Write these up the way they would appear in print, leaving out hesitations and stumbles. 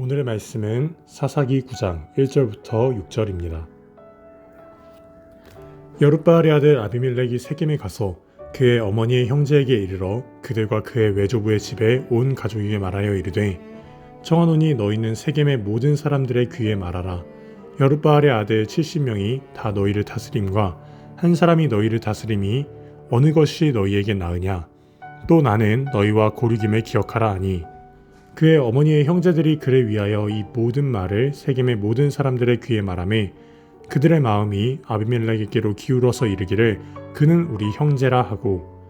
오늘의 말씀은 사사기 9장 1절부터 6절입니다. 여룻바알의 아들 아비멜렉이 세겜에 가서 그의 어머니의 형제에게 이르러 그들과 그의 외조부의 집에 온 가족에게 말하여 이르되, 청하노니 너희는 세겜의 모든 사람들의 귀에 말하라. 여룻바알의 아들 70명이 다 너희를 다스림과 한 사람이 너희를 다스림이 어느 것이 너희에게 나으냐? 또 나는 너희와 고르김을 기억하라 하니, 그의 어머니의 형제들이 그를 위하여 이 모든 말을 세겜의 모든 사람들의 귀에 말하매 그들의 마음이 아비멜렉에게로 기울어서 이르기를 그는 우리 형제라 하고,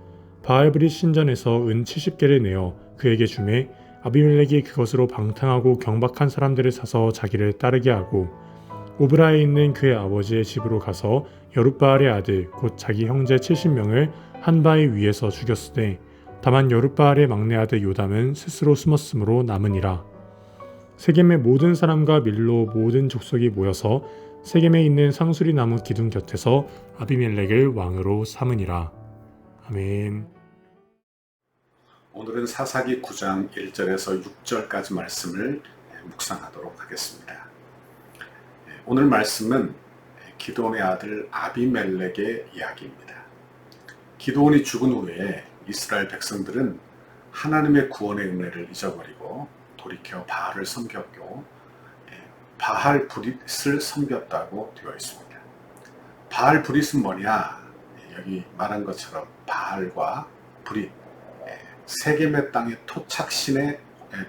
바알브릿 신전에서 은 70개를 내어 그에게 주매 아비멜렉이 그것으로 방탕하고 경박한 사람들을 사서 자기를 따르게 하고, 오브라에 있는 그의 아버지의 집으로 가서 여룻바알의 아들 곧 자기 형제 70명을 한 바위 위에서 죽였으되, 다만 여룻바알의 막내 아들 요담은 스스로 숨었으므로 남으니라. 세겜의 모든 사람과 밀로 모든 족속이 모여서 세겜에 있는 상수리 나무 기둥 곁에서 아비멜렉을 왕으로 삼으니라. 아멘. 오늘은 사사기 9장 1절에서 6절까지 말씀을 묵상하도록 하겠습니다. 오늘 말씀은 기드온의 아들 아비멜렉의 이야기입니다. 기드온이 죽은 후에 이스라엘 백성들은 하나님의 구원의 은혜를 잊어버리고 돌이켜 바알을 섬겼고 바알 브릿을 섬겼다고 되어 있습니다. 바알 브릿은 뭐냐? 여기 말한 것처럼 바알과 브릿, 세겜의 땅의 토착신의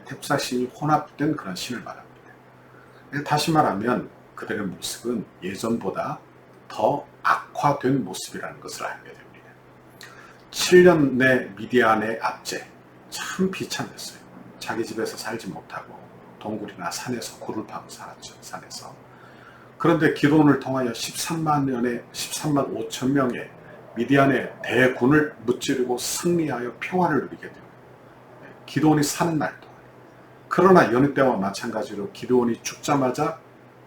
탭사신이 혼합된 그런 신을 말합니다. 다시 말하면 그들의 모습은 예전보다 더 악화된 모습이라는 것을 알게 됩니다. 7년 내 미디안의 압제, 참 비참했어요. 자기 집에서 살지 못하고 동굴이나 산에서 굴을 파고 살았죠. 산에서. 그런데 기드온을 통하여 13만 5천 명의 미디안의 대군을 무찌르고 승리하여 평화를 누리게 됩니다. 기드온이 사는 날 동안. 그러나 여느 때와 마찬가지로 기드온이 죽자마자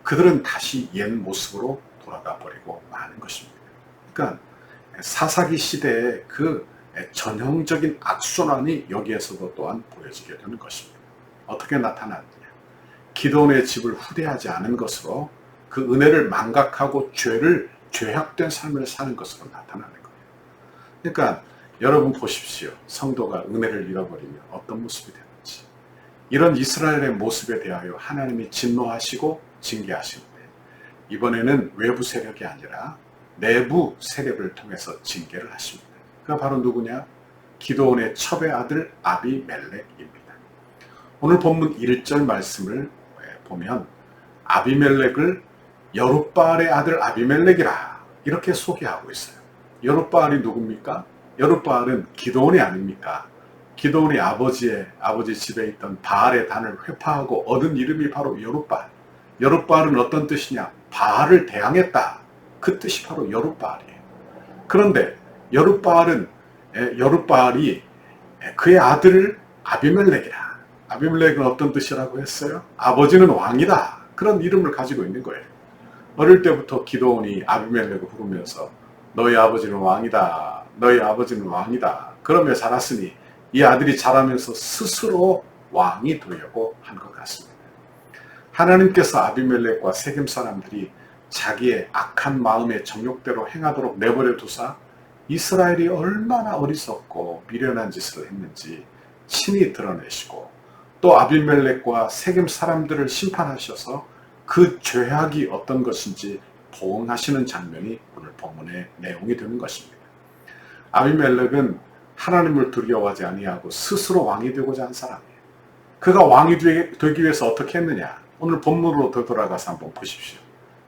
그들은 다시 옛 모습으로 돌아가 버리고 마는 것입니다. 그러니까 사사기 시대의 그 전형적인 악순환이 여기에서도 또한 보여지게 되는 것입니다. 어떻게 나타났느냐? 기드온의 집을 후대하지 않은 것으로 그 은혜를 망각하고 죄악된 삶을 사는 것으로 나타나는 거예요. 그러니까 여러분 보십시오. 성도가 은혜를 잃어버리면 어떤 모습이 되는지. 이런 이스라엘의 모습에 대하여 하나님이 진노하시고 징계하시는데, 이번에는 외부 세력이 아니라 내부 세력을 통해서 징계를 하십니다. 그가 바로 누구냐? 기드온의 첩의 아들 아비멜렉입니다. 오늘 본문 1절 말씀을 보면 아비멜렉을 여룻바알의 아들 아비멜렉이라 이렇게 소개하고 있어요. 여룻바알이 누굽니까? 여룻바알은 기드온이 아닙니까? 기드온이 아버지 집에 있던 바알의 단을 회파하고 얻은 이름이 바로 여룻바알. 여룻바알은 어떤 뜻이냐? 바알을 대항했다. 그 뜻이 바로 여룻바알이에요. 그런데 여룻바알이 그의 아들을 아비멜렉이라. 아비멜렉은 어떤 뜻이라고 했어요? 아버지는 왕이다. 그런 이름을 가지고 있는 거예요. 어릴 때부터 기드온이 아비멜렉을 부르면서 너희 아버지는 왕이다. 너희 아버지는 왕이다. 그러며 자랐으니 이 아들이 자라면서 스스로 왕이 되려고 한 것 같습니다. 하나님께서 아비멜렉과 세겜 사람들이 자기의 악한 마음의 정욕대로 행하도록 내버려 두사 이스라엘이 얼마나 어리석고 미련한 짓을 했는지 친히 드러내시고, 또 아비멜렉과 세겜 사람들을 심판하셔서 그 죄악이 어떤 것인지 보응하시는 장면이 오늘 본문의 내용이 되는 것입니다. 아비멜렉은 하나님을 두려워하지 아니하고 스스로 왕이 되고자 한 사람이에요. 그가 왕이 되기 위해서 어떻게 했느냐? 오늘 본문으로 되돌아가서 한번 보십시오.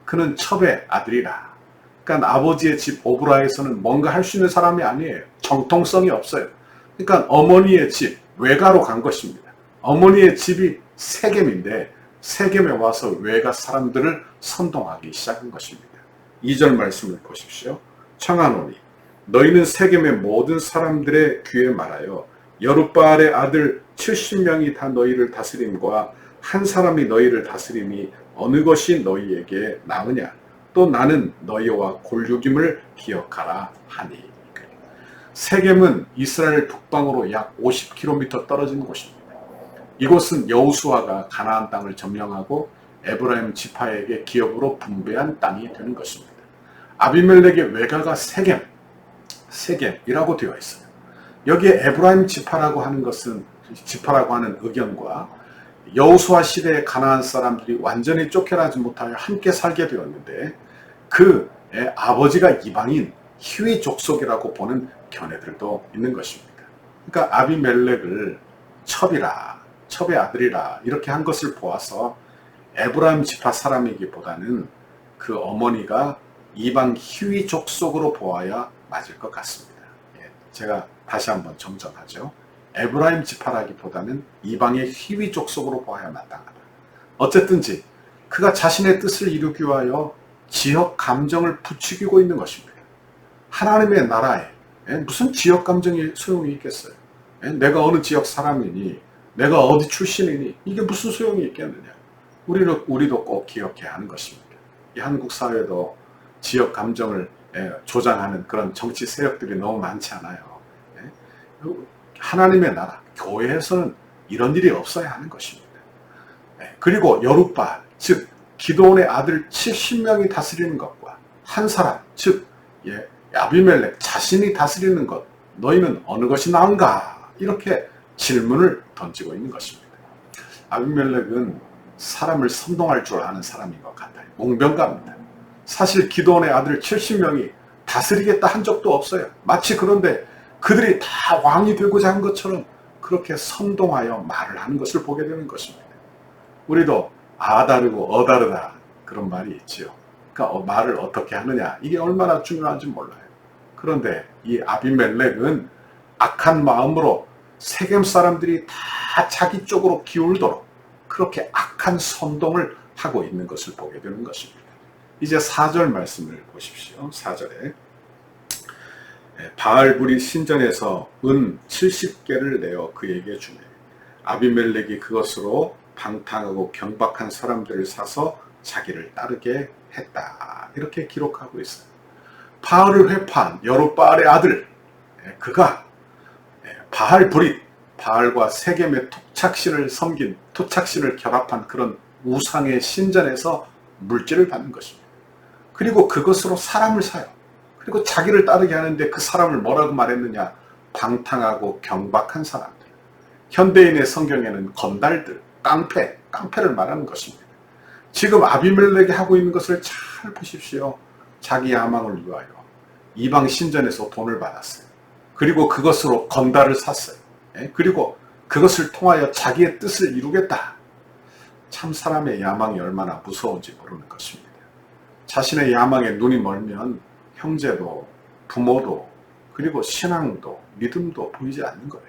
그는 첩의 아들이라. 그러니까 아버지의 집 오브라에서는 뭔가 할 수 있는 사람이 아니에요. 정통성이 없어요. 그러니까 어머니의 집, 외가로 간 것입니다. 어머니의 집이 세겜인데 세겜에 와서 외가 사람들을 선동하기 시작한 것입니다. 2절 말씀을 보십시오. 청하노니 너희는 세겜의 모든 사람들의 귀에 말하여 여룻바알의 아들 70명이 다 너희를 다스림과 한 사람이 너희를 다스림이 어느 것이 너희에게 나으냐? 또 나는 너희와 골육임을 기억하라 하니. 세겜은 이스라엘 북방으로 약 50km 떨어진 곳입니다. 이곳은 여호수아가 가나안 땅을 점령하고 에브라임 지파에게 기업으로 분배한 땅이 되는 것입니다. 아비멜렉의 외가가 세겜이라고 되어 있어요. 여기에 에브라임 지파라고 하는 것은 지파라고 하는 의견과 여호수아 시대의 가나안 사람들이 완전히 쫓겨나지 못하여 함께 살게 되었는데 그 아버지가 이방인 히위 족속이라고 보는 견해들도 있는 것입니다. 그러니까 아비멜렉을 첩의 아들이라 이렇게 한 것을 보아서 에브라임 지파 사람이기보다는 그 어머니가 이방 히위 족속으로 보아야 맞을 것 같습니다. 제가 다시 한번 정정하죠. 에브라임 지파라기보다는 이방의 히위 족속으로 보아야 마땅하다. 어쨌든지 그가 자신의 뜻을 이루기 위하여 지역 감정을 부추기고 있는 것입니다. 하나님의 나라에 무슨 지역 감정이 소용이 있겠어요? 내가 어느 지역 사람이니, 내가 어디 출신이니, 이게 무슨 소용이 있겠느냐? 우리도 꼭 기억해야 하는 것입니다. 이 한국 사회도 지역 감정을 조장하는 그런 정치 세력들이 너무 많지 않아요. 하나님의 나라, 교회에서는 이런 일이 없어야 하는 것입니다. 그리고 여룻바알, 즉 기드온의 아들 70명이 다스리는 것과 한 사람, 즉 아비멜렉 자신이 다스리는 것, 너희는 어느 것이 나은가? 이렇게 질문을 던지고 있는 것입니다. 아비멜렉은 사람을 선동할 줄 아는 사람인 것 같아요. 몽병가입니다. 사실 기드온의 아들 70명이 다스리겠다 한 적도 없어요. 마치 그런데 그들이 다 왕이 되고자 한 것처럼 그렇게 선동하여 말을 하는 것을 보게 되는 것입니다. 우리도 아다르고 어다르다 그런 말이 있지요. 그러니까 말을 어떻게 하느냐, 이게 얼마나 중요한지 몰라요. 그런데 이 아비멜렉은 악한 마음으로 세겜 사람들이 다 자기 쪽으로 기울도록 그렇게 악한 선동을 하고 있는 것을 보게 되는 것입니다. 이제 4절 말씀을 보십시오. 4절에 바알불이 신전에서 은 70개를 내어 그에게 주매 아비멜렉이 그것으로 방탕하고 경박한 사람들을 사서 자기를 따르게 했다. 이렇게 기록하고 있어요. 바알을 회파한 여룻바알의 아들, 그가 바알불이, 바알과 세겜의 토착신을 결합한 그런 우상의 신전에서 물질을 받는 것입니다. 그리고 그것으로 사람을 사요. 그리고 자기를 따르게 하는데 그 사람을 뭐라고 말했느냐? 방탕하고 경박한 사람들. 현대인의 성경에는 건달들, 깡패를 말하는 것입니다. 지금 아비멜렉이 하고 있는 것을 잘 보십시오. 자기 야망을 위하여 이방 신전에서 돈을 받았어요. 그리고 그것으로 건달을 샀어요. 그리고 그것을 통하여 자기의 뜻을 이루겠다. 참 사람의 야망이 얼마나 무서운지 모르는 것입니다. 자신의 야망에 눈이 멀면 형제도 부모도 그리고 신앙도 믿음도 보이지 않는 거예요.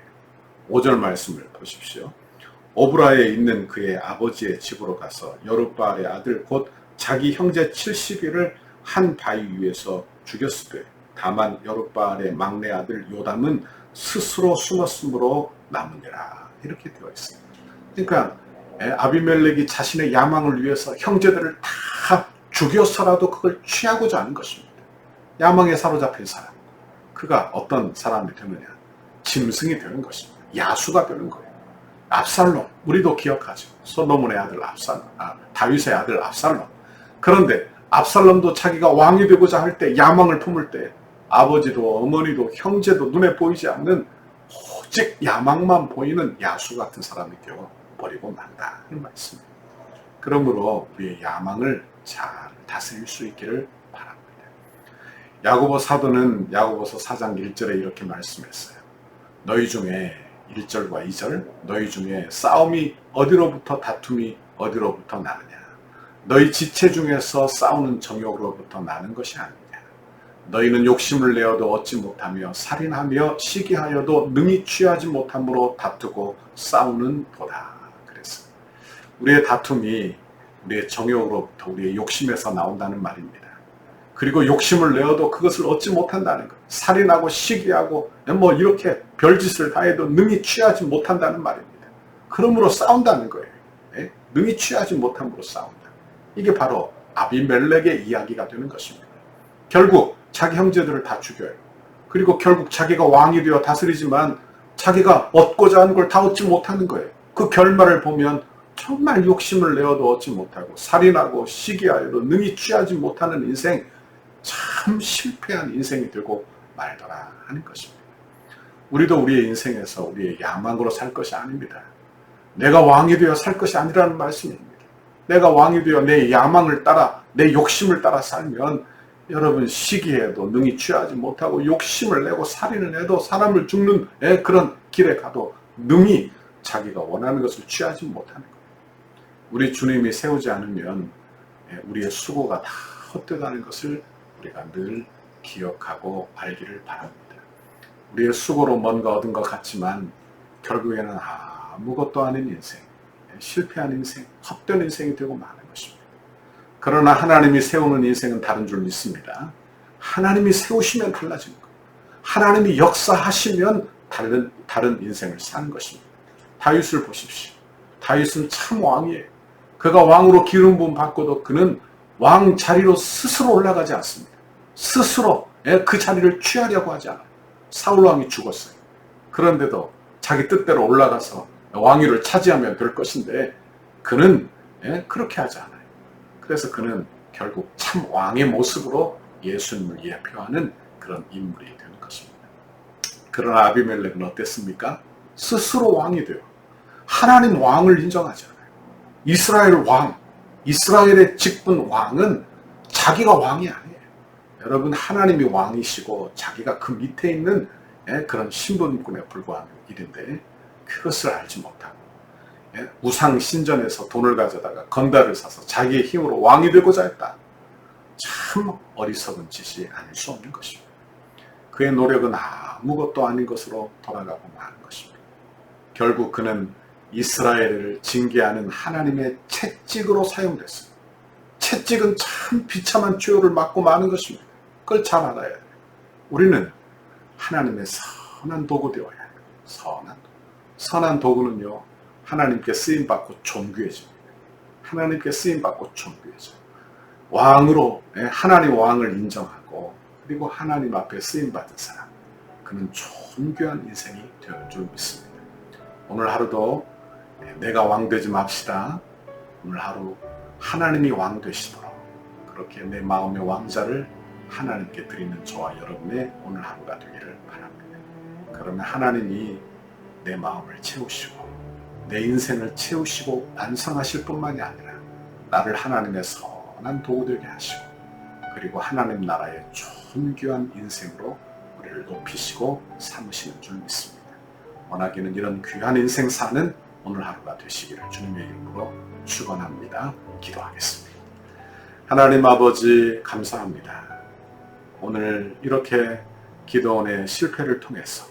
5절 말씀을 보십시오. 오브라에 있는 그의 아버지의 집으로 가서 여룻바알의 아들 곧 자기 형제 70일을 한 바위 위에서 죽였으되 다만 여룻바알의 막내 아들 요담은 스스로 숨었으므로 남으니라. 이렇게 되어 있습니다. 그러니까 아비멜렉이 자신의 야망을 위해서 형제들을 다 죽여서라도 그걸 취하고자 하는 것입니다. 야망에 사로잡힌 사람, 그가 어떤 사람이 되느냐? 짐승이 되는 것입니다. 야수가 되는 거예요. 압살롬, 우리도 기억하죠. 솔로몬의 아들 다윗의 아들 압살롬. 그런데 압살롬도 자기가 왕이 되고자 할 때, 야망을 품을 때 아버지도 어머니도 형제도 눈에 보이지 않는 오직 야망만 보이는 야수 같은 사람이 되어버리고 만다. 이 말씀입니다. 그러므로 우리의 야망을 잘 다스릴 수 있기를 바랍니다. 야고보 사도는 야고보서 4장 1절에 이렇게 말씀했어요. 너희 중에 1절과 2절, 너희 중에 싸움이 어디로부터 다툼이 어디로부터 나느냐? 너희 지체 중에서 싸우는 정욕으로부터 나는 것이 아니냐? 너희는 욕심을 내어도 얻지 못하며 살인하며 시기하여도 능히 취하지 못함으로 다투고 싸우는 도다. 그랬어요. 우리의 다툼이 우리의 정욕으로부터 우리의 욕심에서 나온다는 말입니다. 그리고 욕심을 내어도 그것을 얻지 못한다는 것. 살인하고 시기하고 이렇게 별짓을 다 해도 능히 취하지 못한다는 말입니다. 그러므로 싸운다는 거예요. 능히 취하지 못함으로 싸운다. 이게 바로 아비멜렉의 이야기가 되는 것입니다. 결국 자기 형제들을 다 죽여요. 그리고 결국 자기가 왕이 되어 다스리지만 자기가 얻고자 하는 걸 다 얻지 못하는 거예요. 그 결말을 보면 정말 욕심을 내어도 얻지 못하고 살인하고 시기하여도 능히 취하지 못하는 인생, 참 실패한 인생이 되고 말더라 하는 것입니다. 우리도 우리의 인생에서 우리의 야망으로 살 것이 아닙니다. 내가 왕이 되어 살 것이 아니라는 말씀입니다. 내가 왕이 되어 내 야망을 따라 내 욕심을 따라 살면 여러분 시기해도 능히 취하지 못하고 욕심을 내고 살인을 해도 사람을 죽는 그런 길에 가도 능히 자기가 원하는 것을 취하지 못하는 거예요. 우리 주님이 세우지 않으면 우리의 수고가 다 헛되다는 것을 우리가 늘 기억하고 알기를 바랍니다. 우리의 수고로 뭔가 얻은 것 같지만 결국에는 아무것도 아닌 인생, 실패한 인생, 헛된 인생이 되고 마는 것입니다. 그러나 하나님이 세우는 인생은 다른 줄 믿습니다. 하나님이 세우시면 달라지는 거예요. 하나님이 역사하시면 다른 인생을 사는 것입니다. 다윗을 보십시오. 다윗은 참 왕이에요. 그가 왕으로 기름 부음 받고도 그는 왕 자리로 스스로 올라가지 않습니다. 스스로 그 자리를 취하려고 하지 않아요. 사울 왕이 죽었어요. 그런데도 자기 뜻대로 올라가서 왕위를 차지하면 될 것인데 그는 그렇게 하지 않아요. 그래서 그는 결국 참 왕의 모습으로 예수님을 예표하는 그런 인물이 되는 것입니다. 그러나 아비멜렉은 어땠습니까? 스스로 왕이 돼요. 하나님 왕을 인정하지 않아요. 이스라엘 왕, 이스라엘의 직분 왕은 자기가 왕이 아니에요. 여러분, 하나님이 왕이시고 자기가 그 밑에 있는 그런 신분군에 불과한 일인데 그것을 알지 못하고 우상 신전에서 돈을 가져다가 건달을 사서 자기의 힘으로 왕이 되고자 했다. 참 어리석은 짓이 아닐 수 없는 것입니다. 그의 노력은 아무것도 아닌 것으로 돌아가고 마는 것입니다. 결국 그는 이스라엘을 징계하는 하나님의 채찍으로 사용됐어요. 채찍은 참 비참한 죄를 맞고 마는 것입니다. 그걸 잘 알아야 돼요. 우리는 하나님의 선한 도구 되어야 해요. 선한 도구는요, 하나님께 쓰임받고 존귀해집니다. 하나님께 쓰임받고 존귀해져요. 왕으로, 하나님 왕을 인정하고 그리고 하나님 앞에 쓰임받은 사람, 그는 존귀한 인생이 되는 줄 믿습니다. 오늘 하루도 내가 왕 되지 맙시다. 오늘 하루 하나님이 왕 되시도록 그렇게 내 마음의 왕자를 하나님께 드리는 저와 여러분의 오늘 하루가 되기를 바랍니다. 그러면 하나님이 내 마음을 채우시고 내 인생을 채우시고 완성하실 뿐만이 아니라 나를 하나님의 선한 도구 되게 하시고 그리고 하나님 나라의 존귀한 인생으로 우리를 높이시고 삼으시는 줄 믿습니다. 원하기는 이런 귀한 인생 사는 오늘 하루가 되시기를 주님의 이름으로 축원합니다. 기도하겠습니다. 하나님 아버지 감사합니다. 오늘 이렇게 기드온의 실패를 통해서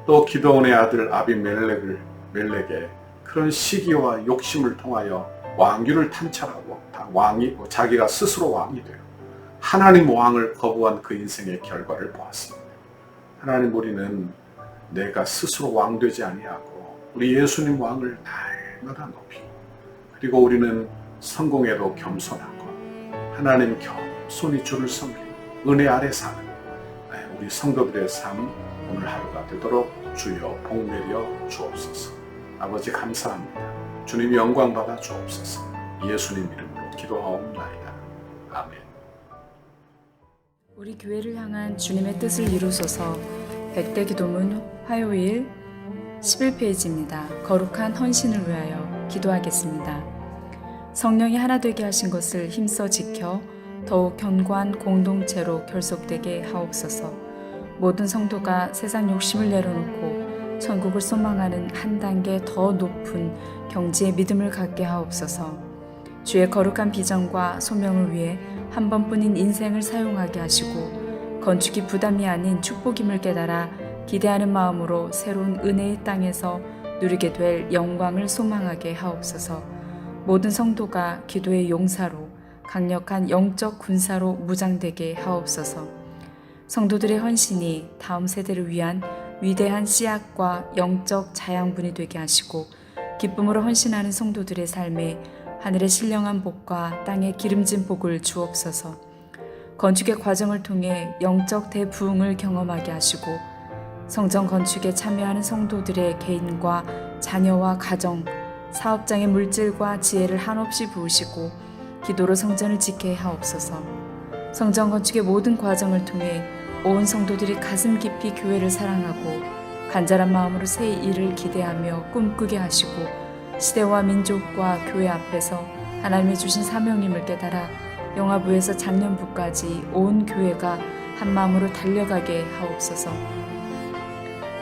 또 기드온의 아들 아비멜렉의 그런 시기와 욕심을 통하여 왕위를 탄찰하고 자기가 스스로 왕이 되어 하나님 왕을 거부한 그 인생의 결과를 보았습니다. 하나님, 우리는 내가 스스로 왕 되지 아니하고 우리 예수님 왕을 날마다 높이고 그리고 우리는 성공에도 겸손하고 하나님 겸손히 주를 섬기고 은혜 아래 사는 우리 성도들의 삶 오늘 하루가 되도록 주여 복 내려 주옵소서. 아버지 감사합니다. 주님 영광 받아 주옵소서. 예수님 이름으로 기도하옵나이다. 아멘. 우리 교회를 향한 주님의 뜻을 이루소서. 100대 기도문 화요일 11페이지입니다. 거룩한 헌신을 위하여 기도하겠습니다. 성령이 하나 되게 하신 것을 힘써 지켜 더욱 견고한 공동체로 결속되게 하옵소서. 모든 성도가 세상 욕심을 내려놓고 천국을 소망하는 한 단계 더 높은 경지의 믿음을 갖게 하옵소서. 주의 거룩한 비전과 소명을 위해 한 번뿐인 인생을 사용하게 하시고 건축이 부담이 아닌 축복임을 깨달아 기대하는 마음으로 새로운 은혜의 땅에서 누리게 될 영광을 소망하게 하옵소서. 모든 성도가 기도의 용사로 강력한 영적 군사로 무장되게 하옵소서. 성도들의 헌신이 다음 세대를 위한 위대한 씨앗과 영적 자양분이 되게 하시고 기쁨으로 헌신하는 성도들의 삶에 하늘의 신령한 복과 땅의 기름진 복을 주옵소서. 건축의 과정을 통해 영적 대부흥을 경험하게 하시고 성전 건축에 참여하는 성도들의 개인과 자녀와 가정 사업장의 물질과 지혜를 한없이 부으시고 기도로 성전을 짓게 하옵소서. 성전 건축의 모든 과정을 통해 온 성도들이 가슴 깊이 교회를 사랑하고 간절한 마음으로 새 일을 기대하며 꿈꾸게 하시고 시대와 민족과 교회 앞에서 하나님의 주신 사명임을 깨달아 영화부에서 장년부까지 온 교회가 한 마음으로 달려가게 하옵소서.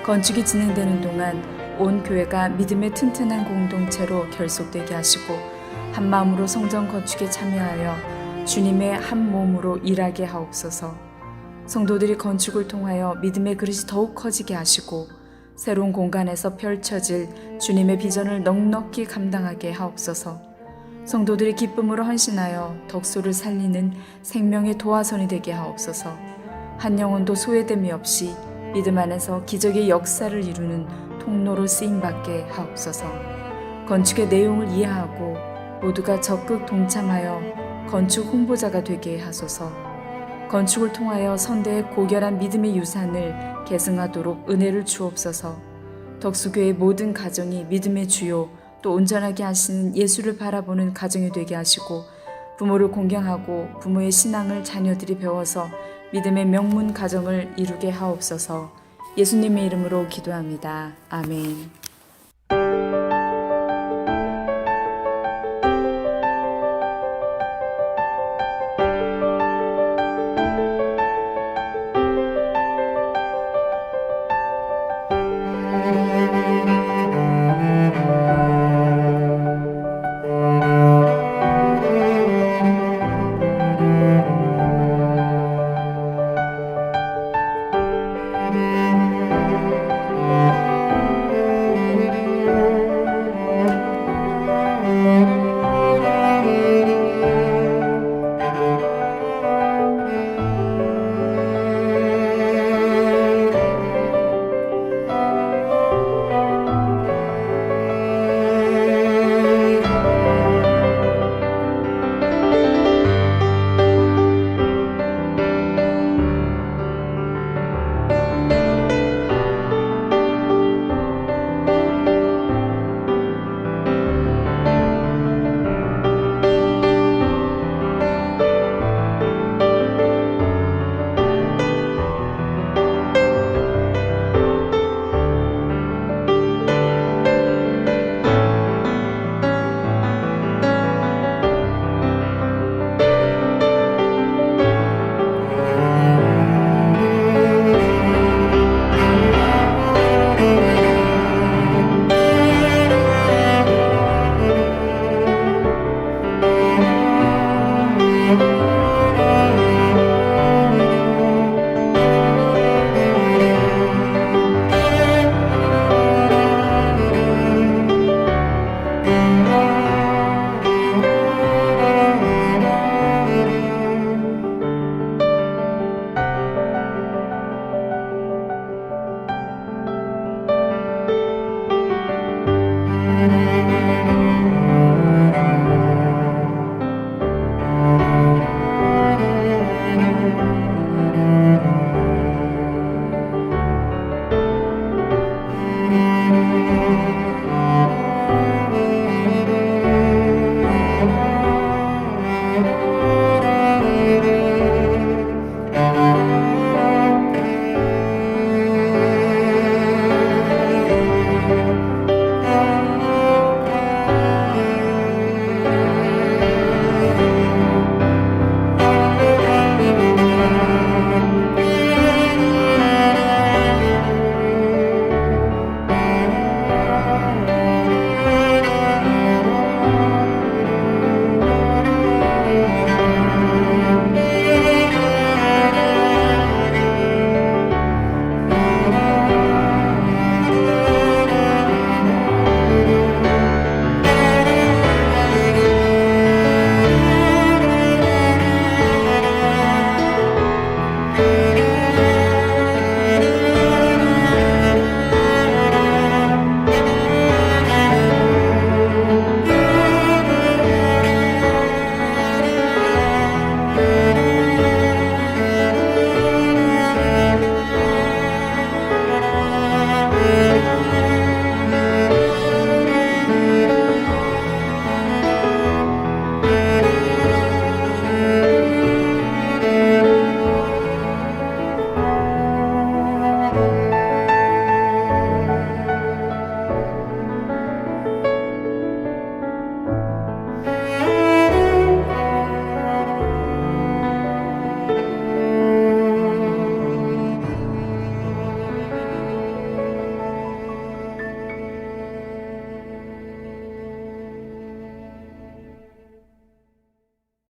건축이 진행되는 동안 온 교회가 믿음의 튼튼한 공동체로 결속되게 하시고 한 마음으로 성전 건축에 참여하여 주님의 한 몸으로 일하게 하옵소서. 성도들이 건축을 통하여 믿음의 그릇이 더욱 커지게 하시고 새로운 공간에서 펼쳐질 주님의 비전을 넉넉히 감당하게 하옵소서. 성도들이 기쁨으로 헌신하여 덕소를 살리는 생명의 도화선이 되게 하옵소서. 한 영혼도 소외됨이 없이 믿음 안에서 기적의 역사를 이루는 통로로 쓰임받게 하옵소서. 건축의 내용을 이해하고 모두가 적극 동참하여 건축 홍보자가 되게 하소서. 건축을 통하여 선대의 고결한 믿음의 유산을 계승하도록 은혜를 주옵소서. 덕수교의 모든 가정이 믿음의 주요 또 온전하게 하시는 예수를 바라보는 가정이 되게 하시고 부모를 공경하고 부모의 신앙을 자녀들이 배워서 믿음의 명문 가정을 이루게 하옵소서. 예수님의 이름으로 기도합니다. 아멘.